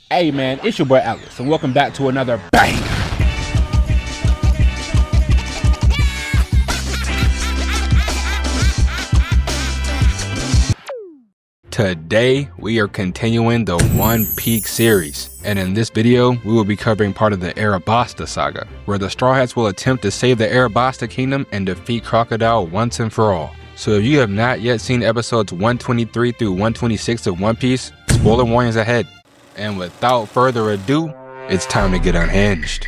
Hey man, it's your boy Alex, and welcome back to another bang. Today, we are continuing the One Piece series, and in this video, we will be covering part of the Alabasta saga, where the Straw Hats will attempt to save the Alabasta Kingdom and defeat Crocodile once and for all. So if you have not yet seen episodes 123 through 126 of One Piece, spoiler warnings ahead. And without further ado, it's time to get unhinged.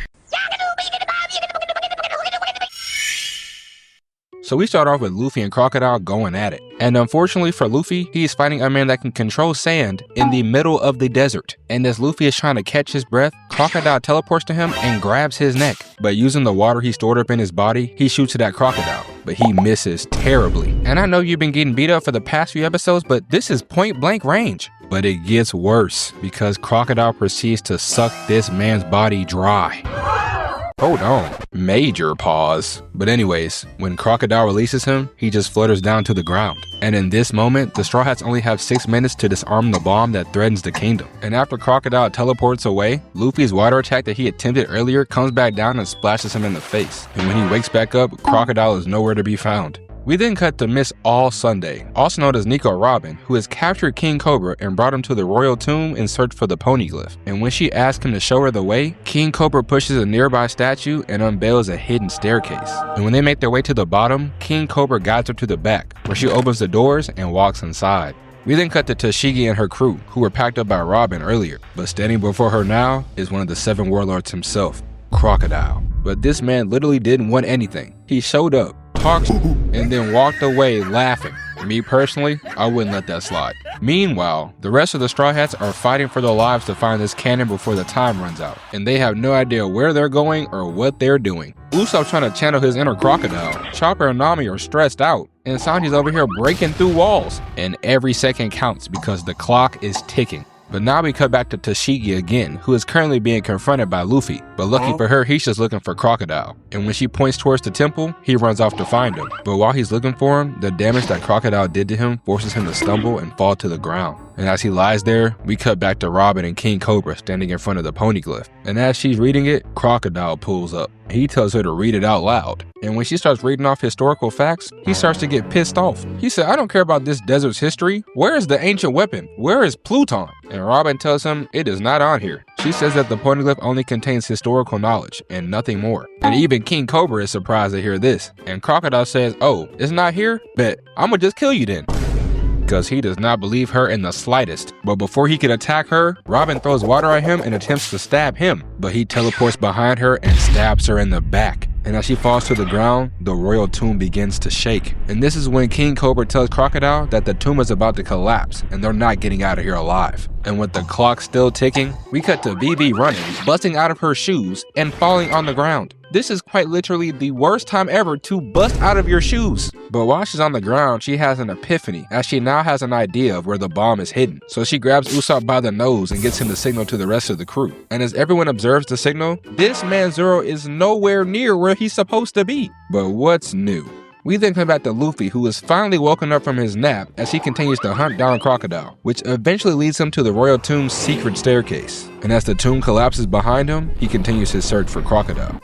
So we start off with Luffy and Crocodile going at it. And unfortunately for Luffy, he's fighting a man that can control sand in the middle of the desert. And as Luffy is trying to catch his breath, Crocodile teleports to him and grabs his neck. But using the water he stored up in his body, he shoots it at Crocodile. But he misses terribly. And I know you've been getting beat up for the past few episodes, but this is point blank range. But it gets worse because Crocodile proceeds to suck this man's body dry. Hold on, major pause. But anyways, when Crocodile releases him, he just flutters down to the ground. And in this moment, the Straw Hats only have 6 minutes to disarm the bomb that threatens the kingdom. And after Crocodile teleports away, Luffy's water attack that he attempted earlier comes back down and splashes him in the face. And when he wakes back up, Crocodile is nowhere to be found. We then cut to Miss All Sunday, also known as Nico Robin, who has captured King Cobra and brought him to the royal tomb in search for the poneglyph. And when she asks him to show her the way, King Cobra pushes a nearby statue and unveils a hidden staircase. And when they make their way to the bottom, King Cobra guides her to the back, where she opens the doors and walks inside. We then cut to Tashigi and her crew, who were packed up by Robin earlier, but standing before her now is one of the 7 warlords himself, Crocodile. But this man literally didn't want anything. He showed up, talked, and then walked away laughing. Me personally, I wouldn't let that slide. Meanwhile, the rest of the Straw Hats are fighting for their lives to find this cannon before the time runs out, and they have no idea where they're going or what they're doing. Usopp's trying to channel his inner Crocodile, Chopper and Nami are stressed out, and Sanji's over here breaking through walls. And every second counts because the clock is ticking. But now we cut back to Tashigi again, who is currently being confronted by Luffy. But lucky for her, he's just looking for Crocodile. And when she points towards the temple, he runs off to find him. But while he's looking for him, the damage that Crocodile did to him forces him to stumble and fall to the ground. And as he lies there, we cut back to Robin and King Cobra standing in front of the poneglyph. And as she's reading it, Crocodile pulls up. He tells her to read it out loud. And when she starts reading off historical facts, he starts to get pissed off. He said, "I don't care about this desert's history. Where is the ancient weapon? Where is Pluton?" And Robin tells him it is not on here. She says that the poneglyph only contains historical knowledge and nothing more. And even King Cobra is surprised to hear this. And Crocodile says, "Oh, it's not here? Bet, I'ma just kill you then." Because he does not believe her in the slightest. But before he can attack her, Robin throws water at him and attempts to stab him. But he teleports behind her and stabs her in the back. And as she falls to the ground, the royal tomb begins to shake. And this is when King Cobra tells Crocodile that the tomb is about to collapse and they're not getting out of here alive. And with the clock still ticking, we cut to Vivi running, busting out of her shoes and falling on the ground. This is quite literally the worst time ever to bust out of your shoes. But while she's on the ground, she has an epiphany as she now has an idea of where the bomb is hidden. So she grabs Usopp by the nose and gets him to signal to the rest of the crew. And as everyone observes the signal, this man Zoro is nowhere near where he's supposed to be. But what's new? We then come back to Luffy, who is finally woken up from his nap as he continues to hunt down Crocodile, which eventually leads him to the royal tomb's secret staircase. And as the tomb collapses behind him, he continues his search for Crocodile.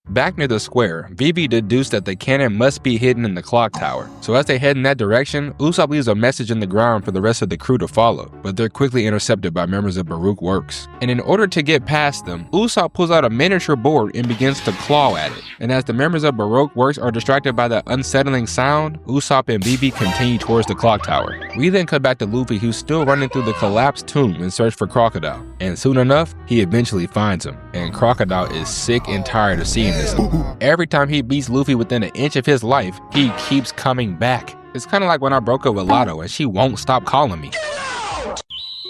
Back near the square, Vivi deduced that the cannon must be hidden in the clock tower. So as they head in that direction, Usopp leaves a message in the ground for the rest of the crew to follow, but they're quickly intercepted by members of Baruch Works. And in order to get past them, Usopp pulls out a miniature board and begins to claw at it. And as the members of Baruch Works are distracted by the unsettling sound, Usopp and Vivi continue towards the clock tower. We then cut back to Luffy, who's still running through the collapsed tomb in search for Crocodile. And soon enough, he eventually finds him. And Crocodile is sick and tired of seeing this. Every time he beats Luffy within an inch of his life, he keeps coming back. It's kind of like when I broke up with Lotto and she won't stop calling me.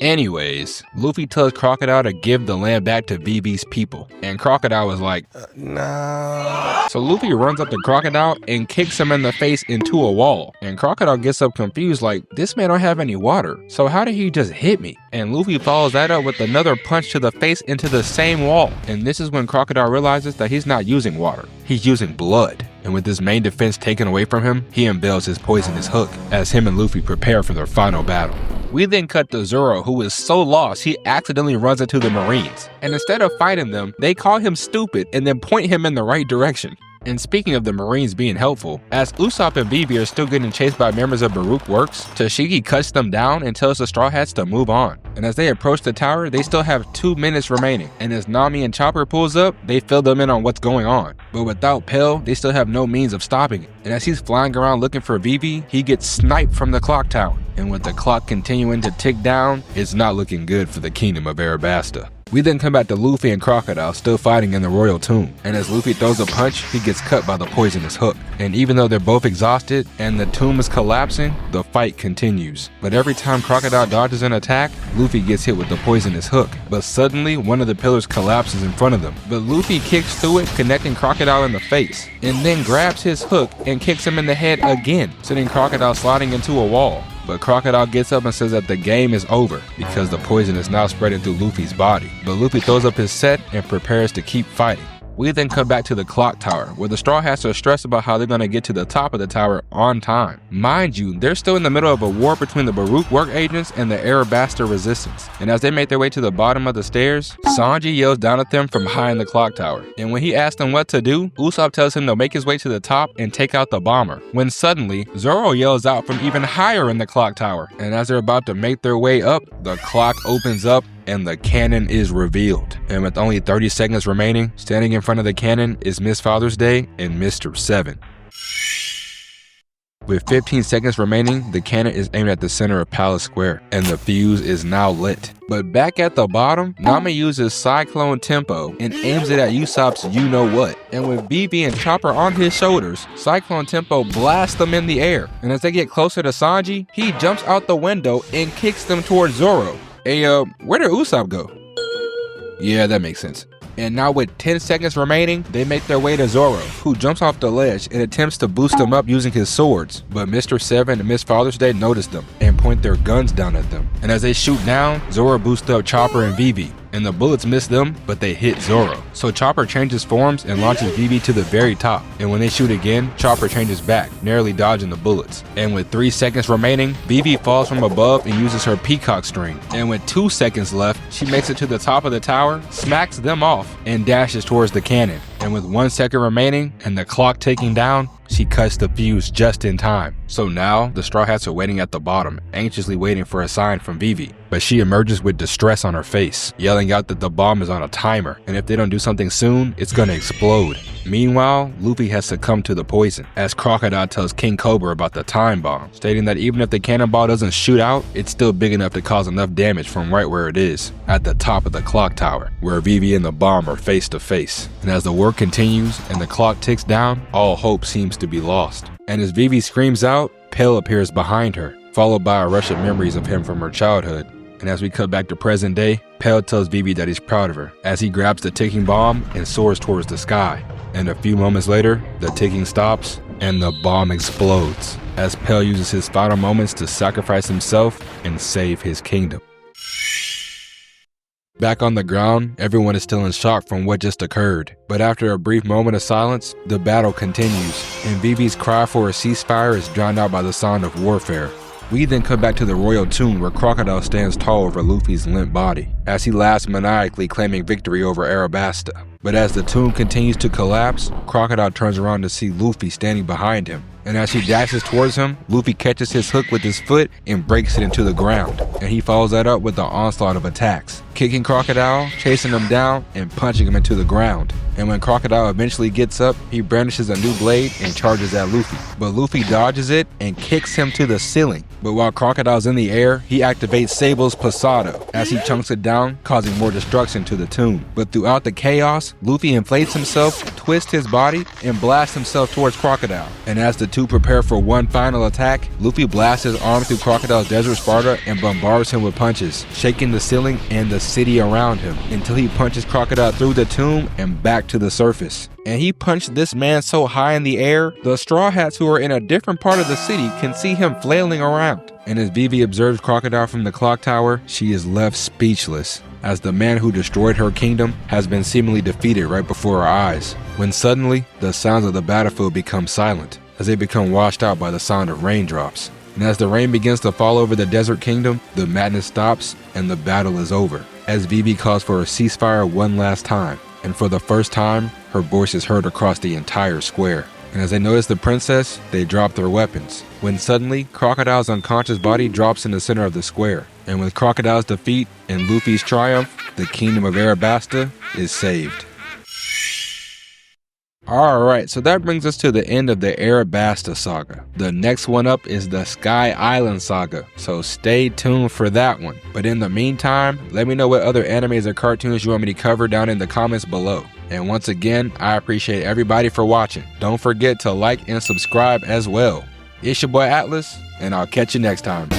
Anyways, Luffy tells Crocodile to give the land back to Vivi's people. And Crocodile was like, no. So Luffy runs up to Crocodile and kicks him in the face into a wall. And Crocodile gets up confused like, this man don't have any water. So how did he just hit me? And Luffy follows that up with another punch to the face into the same wall. And this is when Crocodile realizes that he's not using water. He's using blood. and with his main defense taken away from him, he unveils his poisonous hook as him and Luffy prepare for their final battle. We then cut to Zoro, who is so lost he accidentally runs into the Marines, and instead of fighting them, they call him stupid and then point him in the right direction. And speaking of the Marines being helpful, as Usopp and Vivi are still getting chased by members of Baruch Works, Tashigi cuts them down and tells the Straw Hats to move on. And as they approach the tower, they still have 2 minutes remaining, and as Nami and Chopper pulls up, they fill them in on what's going on. But without Pell, they still have no means of stopping it. And as he's flying around looking for Vivi, he gets sniped from the clock tower. And with the clock continuing to tick down, it's not looking good for the kingdom of Alabasta. We then come back to Luffy and Crocodile still fighting in the royal tomb, and as Luffy throws a punch, he gets cut by the poisonous hook. And even though they're both exhausted and the tomb is collapsing, the fight continues. But every time Crocodile dodges an attack, Luffy gets hit with the poisonous hook. But suddenly, one of the pillars collapses in front of them. But Luffy kicks through it, connecting Crocodile in the face, and then grabs his hook and kicks him in the head again, sending Crocodile sliding into a wall. But Crocodile gets up and says that the game is over because the poison is now spreading through Luffy's body. But Luffy throws up his set and prepares to keep fighting. We then come back to the clock tower, where the Straw Hats are stressed about how they're going to get to the top of the tower on time. Mind you, they're still in the middle of a war between the Baruch Work agents and the Alabasta resistance. And as they make their way to the bottom of the stairs, Sanji yells down at them from high in the clock tower. And when he asks them what to do, Usopp tells him to make his way to the top and take out the bomber. When suddenly, Zoro yells out from even higher in the clock tower. And as they're about to make their way up, the clock opens up and the cannon is revealed. And with only 30 seconds remaining, standing in front of the cannon is Miss Father's Day and Mr. 7. With 15 seconds remaining, the cannon is aimed at the center of Palace Square, and the fuse is now lit. But back at the bottom, Nami uses Cyclone Tempo and aims it at Usopp's you-know-what. And with Vivi and Chopper on his shoulders, Cyclone Tempo blasts them in the air. And as they get closer to Sanji, he jumps out the window and kicks them towards Zoro. Hey, where did Usopp go? Yeah, that makes sense. And now with 10 seconds remaining, they make their way to Zoro, who jumps off the ledge and attempts to boost them up using his swords. But Mr. 7 and Miss Father's Day notice them and point their guns down at them. And as they shoot down, Zoro boosts up Chopper and Vivi. And the bullets miss them, but they hit Zoro. So Chopper changes forms and launches Vivi to the very top. And when they shoot again, Chopper changes back, narrowly dodging the bullets. And with 3 seconds remaining, Vivi falls from above and uses her peacock string. And with 2 seconds left, she makes it to the top of the tower, smacks them off, and dashes towards the cannon. And with 1 second remaining and the clock ticking down, she cuts the fuse just in time. So now, the Straw Hats are waiting at the bottom, anxiously waiting for a sign from Vivi. But she emerges with distress on her face, yelling out that the bomb is on a timer, and if they don't do something soon, it's gonna explode. Meanwhile, Luffy has succumbed to the poison, as Crocodile tells King Cobra about the time bomb, stating that even if the cannonball doesn't shoot out, it's still big enough to cause enough damage from right where it is, at the top of the clock tower, where Vivi and the bomb are face to face. And as the war continues and the clock ticks down, all hope seems to be lost. And as Vivi screams out, Pell appears behind her, followed by a rush of memories of him from her childhood. And as we cut back to present day, Pell tells Vivi that he's proud of her, as he grabs the ticking bomb and soars towards the sky. And a few moments later, the ticking stops and the bomb explodes, as Pell uses his final moments to sacrifice himself and save his kingdom. Back on the ground, everyone is still in shock from what just occurred. But after a brief moment of silence, the battle continues, and Vivi's cry for a ceasefire is drowned out by the sound of warfare. We then come back to the royal tomb where Crocodile stands tall over Luffy's limp body, as he laughs maniacally, claiming victory over Alabasta. But as the tomb continues to collapse, Crocodile turns around to see Luffy standing behind him. And as he dashes towards him, Luffy catches his hook with his foot and breaks it into the ground. And he follows that up with an onslaught of attacks, kicking Crocodile, chasing him down, and punching him into the ground. And when Crocodile eventually gets up, he brandishes a new blade and charges at Luffy. But Luffy dodges it and kicks him to the ceiling. But while Crocodile's in the air, he activates Sable's Pasado, as he chunks it down, causing more destruction to the tomb. But throughout the chaos, Luffy inflates himself, twists his body, and blasts himself towards Crocodile. And as the two prepare for one final attack, Luffy blasts his arm through Crocodile's Desert Sparta and bombards him with punches, shaking the ceiling and the city around him, until he punches Crocodile through the tomb and back to the surface. And he punched this man so high in the air, the Straw Hats who are in a different part of the city can see him flailing around. And as Vivi observes Crocodile from the clock tower, she is left speechless. as the man who destroyed her kingdom has been seemingly defeated right before our eyes, when suddenly the sounds of the battlefield become silent as they become washed out by the sound of raindrops. And as the rain begins to fall over the desert kingdom, the madness stops and the battle is over, as Vivi calls for a ceasefire one last time, and for the first time, her voice is heard across the entire square. And as they notice the princess, they drop their weapons, when suddenly, Crocodile's unconscious body drops in the center of the square. And with Crocodile's defeat and Luffy's triumph, the kingdom of Alabasta is saved. Alright, so that brings us to the end of the Alabasta saga. The next one up is the Sky Island saga, so stay tuned for that one. But in the meantime, let me know what other animes or cartoons you want me to cover down in the comments below. And once again, I appreciate everybody for watching. Don't forget to like and subscribe as well. It's your boy Atlas, and I'll catch you next time.